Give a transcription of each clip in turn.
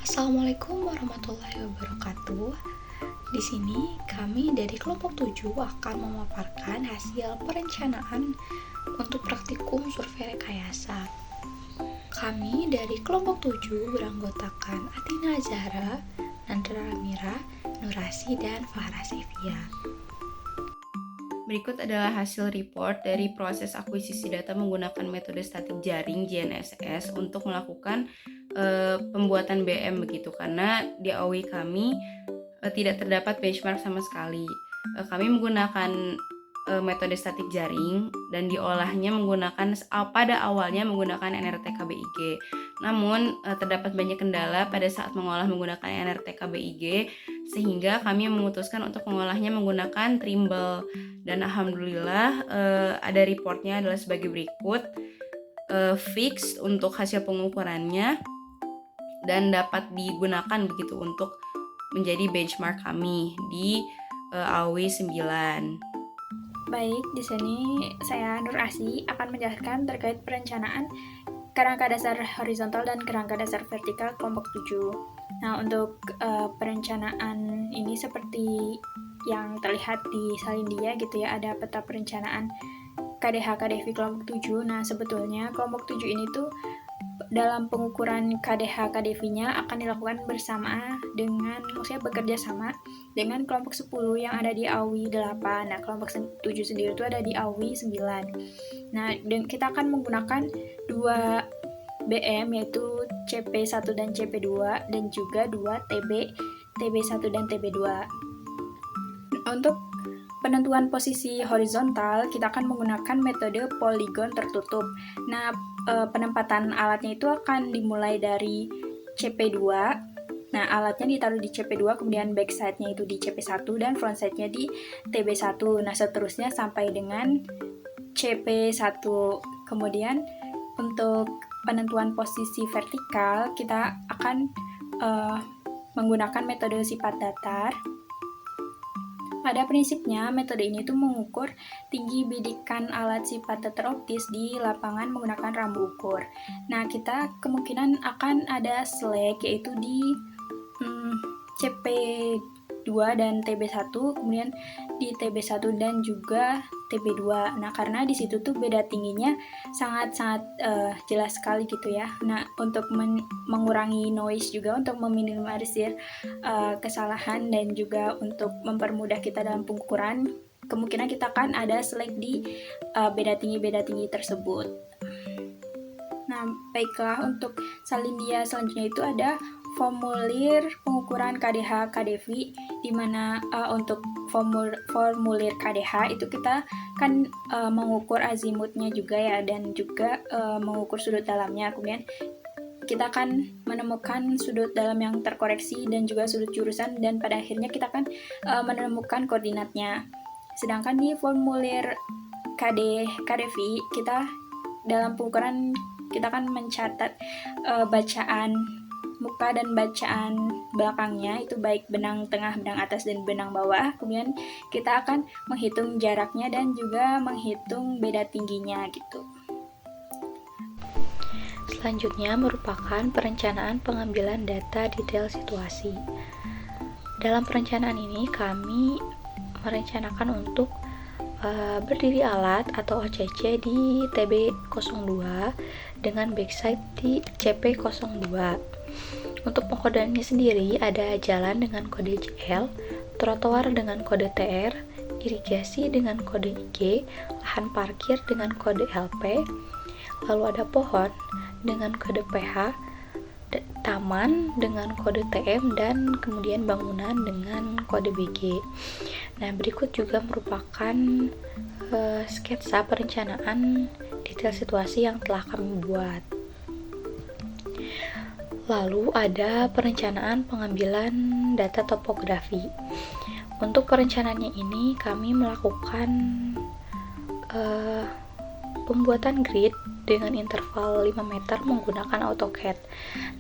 Assalamualaikum warahmatullahi wabarakatuh. Di sini kami dari kelompok 7 akan memaparkan hasil perencanaan untuk praktikum survei rekayasa. Kami dari kelompok 7 beranggotakan Atina Zahra, Nandra Amira, Nurasi, dan Farah Sevia. Berikut adalah hasil report dari proses akuisisi data menggunakan metode statik jaring GNSS untuk melakukan pembuatan BM begitu, karena di AUI kami tidak terdapat benchmark sama sekali. Kami menggunakan metode statik jaring dan diolahnya pada awalnya menggunakan NRTKBIG. Namun terdapat banyak kendala pada saat mengolah menggunakan NRTKBIG, sehingga kami memutuskan untuk mengolahnya menggunakan Trimble. Dan alhamdulillah ada reportnya adalah sebagai berikut. Fix untuk hasil pengukurannya dan dapat digunakan begitu untuk menjadi benchmark kami di AUI 9. Baik, di sini saya Nur Asi akan menjelaskan terkait perencanaan kerangka dasar horizontal dan kerangka dasar vertikal kelompok 7. Nah, untuk perencanaan ini seperti yang terlihat di salin dia gitu ya, ada peta perencanaan KDH KDV kelompok 7. Nah, sebetulnya kelompok 7 ini tuh dalam pengukuran KDH KDV-nya akan dilakukan maksudnya bekerja sama dengan kelompok 10 yang ada di AUI 8. Nah, kelompok 7 sendiri itu ada di AUI 9. Nah, dan kita akan menggunakan 2 BM yaitu CP1 dan CP2 dan juga 2 TB1 dan TB2. Untuk penentuan posisi horizontal, kita akan menggunakan metode poligon tertutup. Nah, penempatan alatnya itu akan dimulai dari CP2. Nah, alatnya ditaruh di CP2, kemudian backside-nya itu di CP1 dan frontside-nya di TB1. Nah, seterusnya sampai dengan CP1. Kemudian untuk penentuan posisi vertikal, kita akan menggunakan metode sifat datar. Pada prinsipnya, metode ini tuh mengukur tinggi bidikan alat sifat datar optis di lapangan menggunakan rambu ukur. Nah, kita kemungkinan akan ada slack yaitu di CP2 dan TB1, kemudian di TB1 dan juga TB2. Nah, karena di situ tuh beda tingginya sangat-sangat jelas sekali gitu ya. Nah, untuk mengurangi noise juga, untuk meminimalisir kesalahan dan juga untuk mempermudah kita dalam pengukuran, kemungkinan kita akan ada slack di beda tinggi tersebut. Nah, baiklah, untuk salin dia selanjutnya itu ada formulir pengukuran KDH KDV, di mana untuk formulir KDH itu kita kan mengukur azimutnya juga ya, dan juga mengukur sudut dalamnya. Kemudian kita akan menemukan sudut dalam yang terkoreksi dan juga sudut jurusan, dan pada akhirnya kita akan menemukan koordinatnya. Sedangkan di formulir KDV, kita dalam pengukuran kita akan mencatat bacaan muka dan bacaan belakangnya, itu baik benang tengah, benang atas, dan benang bawah. Kemudian kita akan menghitung jaraknya dan juga menghitung beda tingginya gitu. Selanjutnya merupakan perencanaan pengambilan data detail situasi. Dalam perencanaan ini kami merencanakan untuk berdiri alat atau OCC di TB02 dengan backside di CP02. Untuk pengkodeannya sendiri ada jalan dengan kode JL, trotoar dengan kode TR, irigasi dengan kode IG, lahan parkir dengan kode LP, lalu ada pohon dengan kode PH, taman dengan kode TM, dan kemudian bangunan dengan kode BG. Nah, berikut juga merupakan sketsa perencanaan detail situasi yang telah kami buat. Lalu ada perencanaan pengambilan data topografi. Untuk perencanaannya ini kami melakukan pembuatan grid dengan interval 5 meter menggunakan AutoCAD.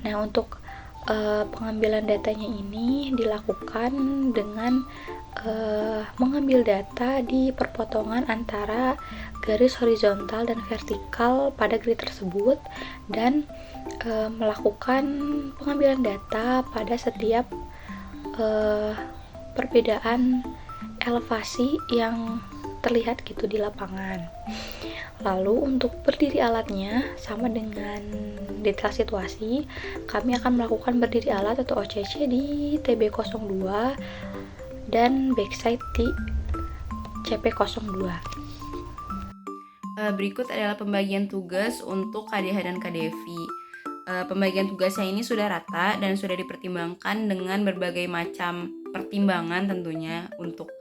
Nah, untuk pengambilan datanya ini dilakukan dengan mengambil data di perpotongan antara garis horizontal dan vertikal pada grid tersebut dan melakukan pengambilan data pada setiap perbedaan elevasi yang terlihat gitu di lapangan. Lalu untuk berdiri alatnya sama dengan detail situasi, kami akan melakukan berdiri alat atau OCC di TB02 dan backside di CP02. Berikut adalah pembagian tugas untuk KDH dan KDV. Pembagian tugasnya ini sudah rata dan sudah dipertimbangkan dengan berbagai macam pertimbangan tentunya untuk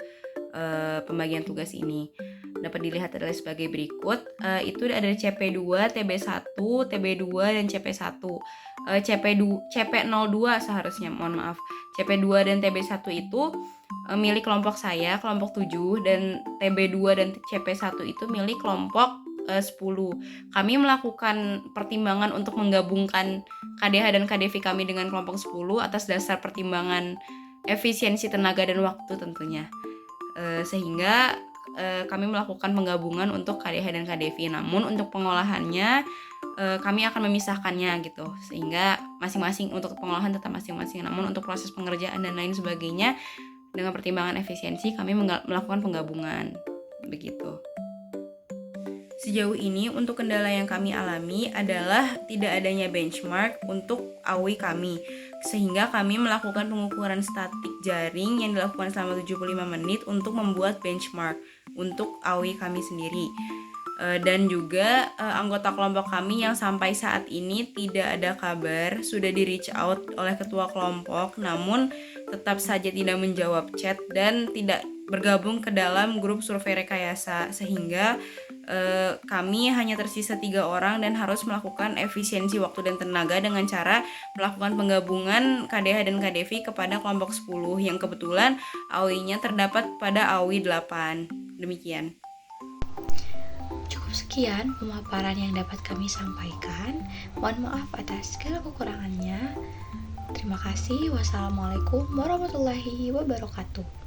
pembagian tugas ini. Dapat dilihat adalah sebagai berikut. Itu ada CP2, TB1, TB2 dan CP1. CP02 seharusnya, mohon maaf. CP2 dan TB1 itu milik kelompok saya, kelompok 7, dan TB2 dan CP1 itu milik kelompok 10. Kami melakukan pertimbangan untuk menggabungkan KDH dan KDV kami dengan kelompok 10 atas dasar pertimbangan efisiensi tenaga dan waktu tentunya. Sehingga kami melakukan penggabungan untuk KDH dan KDV. Namun untuk pengolahannya kami akan memisahkannya gitu, sehingga masing-masing untuk pengolahan tetap masing-masing. Namun untuk proses pengerjaan dan lain sebagainya dengan pertimbangan efisiensi kami melakukan penggabungan begitu. Sejauh ini untuk kendala yang kami alami adalah tidak adanya benchmark untuk AOI kami, sehingga kami melakukan pengukuran statik jaring yang dilakukan selama 75 menit untuk membuat benchmark untuk AOI kami sendiri. Dan juga anggota kelompok kami yang sampai saat ini tidak ada kabar, sudah di reach out oleh ketua kelompok namun tetap saja tidak menjawab chat dan tidak bergabung ke dalam grup survei rekayasa, sehingga kami hanya tersisa 3 orang dan harus melakukan efisiensi waktu dan tenaga dengan cara melakukan penggabungan KDH dan KDV kepada kelompok 10 yang kebetulan AOI-nya terdapat pada AOI 8. Demikian. Cukup sekian pemaparan yang dapat kami sampaikan. Mohon maaf atas segala kekurangannya. Terima kasih. Wassalamualaikum warahmatullahi wabarakatuh.